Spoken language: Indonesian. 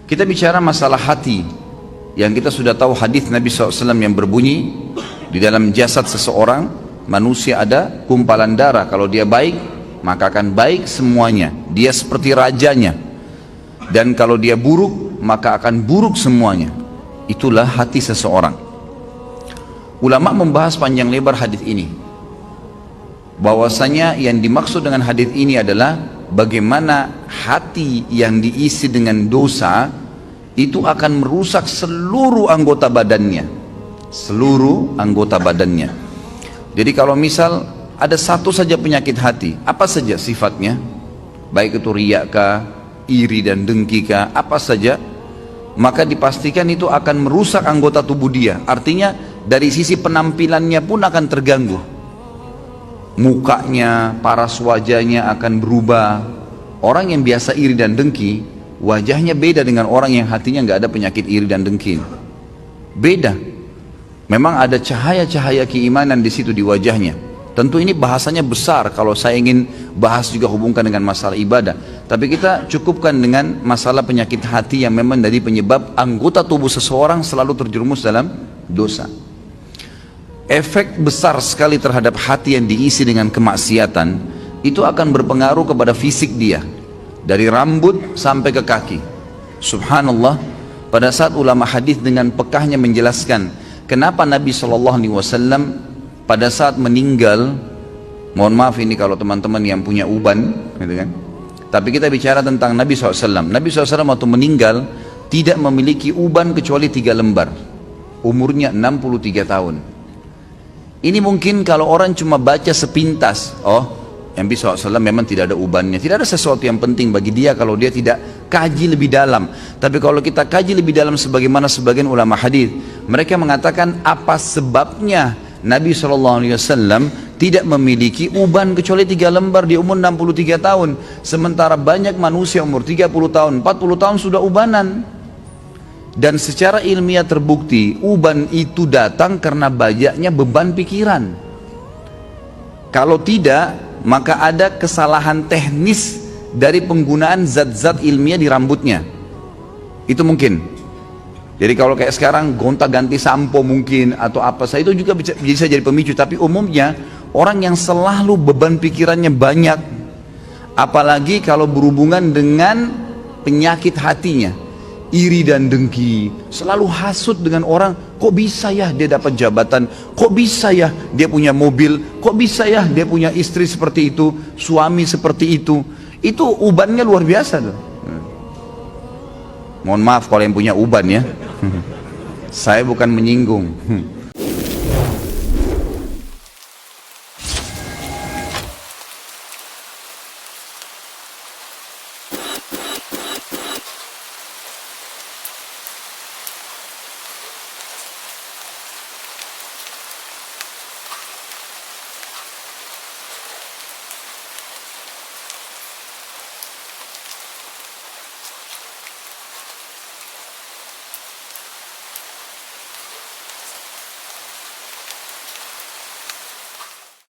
Kita bicara masalah hati, yang kita sudah tahu hadis Nabi SAW yang berbunyi, di dalam jasad seseorang manusia ada gumpalan darah. Kalau dia baik, maka akan baik semuanya, dia seperti rajanya. Dan kalau dia buruk, maka akan buruk semuanya. Itulah hati seseorang. Ulama membahas panjang lebar hadis ini, bahwasanya yang dimaksud dengan hadis ini adalah bagaimana hati yang diisi dengan dosa itu akan merusak seluruh anggota badannya, seluruh anggota badannya. Jadi kalau misal ada satu saja penyakit hati, apa saja sifatnya, baik itu riya kah, iri dan dengki kah, apa saja, maka dipastikan itu akan merusak anggota tubuh dia. Artinya dari sisi penampilannya pun akan terganggu, mukanya, paras wajahnya akan berubah. Orang yang biasa iri dan dengki, wajahnya beda dengan orang yang hatinya nggak ada penyakit iri dan dengki. Beda. Memang ada cahaya-cahaya keimanan di situ di wajahnya. Tentu ini bahasanya besar kalau saya ingin bahas juga hubungkan dengan masalah ibadah. Tapi kita cukupkan dengan masalah penyakit hati yang memang dari penyebab anggota tubuh seseorang selalu terjerumus dalam dosa. Efek besar sekali terhadap hati yang diisi dengan kemaksiatan itu akan berpengaruh kepada fisik dia, dari rambut sampai ke kaki. Subhanallah, pada saat ulama hadis dengan pekahnya menjelaskan kenapa Nabi SAW pada saat meninggal, mohon maaf ini kalau teman-teman yang punya uban gitu kan, tapi kita bicara tentang Nabi SAW. Nabi SAW waktu meninggal tidak memiliki uban kecuali 3 lembar, umurnya 63 tahun. Ini mungkin kalau orang cuma baca sepintas, oh Nabi SAW memang tidak ada ubannya, tidak ada sesuatu yang penting bagi dia kalau dia tidak kaji lebih dalam. Tapi kalau kita kaji lebih dalam, sebagaimana sebagian ulama hadis, mereka mengatakan apa sebabnya Nabi SAW tidak memiliki uban kecuali 3 lembar di umur 63 tahun. Sementara banyak manusia umur 30 tahun, 40 tahun sudah ubanan. Dan secara ilmiah terbukti uban itu datang karena banyaknya beban pikiran. Kalau tidak, maka ada kesalahan teknis dari penggunaan zat-zat ilmiah di rambutnya. Itu mungkin. Jadi kalau kayak sekarang gonta-ganti sampo mungkin atau apa saja, itu juga bisa jadi pemicu. Tapi umumnya orang yang selalu beban pikirannya banyak, apalagi kalau berhubungan dengan penyakit hatinya, iri dan dengki, selalu hasut dengan orang, kok bisa ya dia dapat jabatan, kok bisa ya dia punya mobil, kok bisa ya dia punya istri seperti itu, suami seperti itu ubannya luar biasa tuh. Mohon maaf kalau yang punya uban ya, saya bukan menyinggung.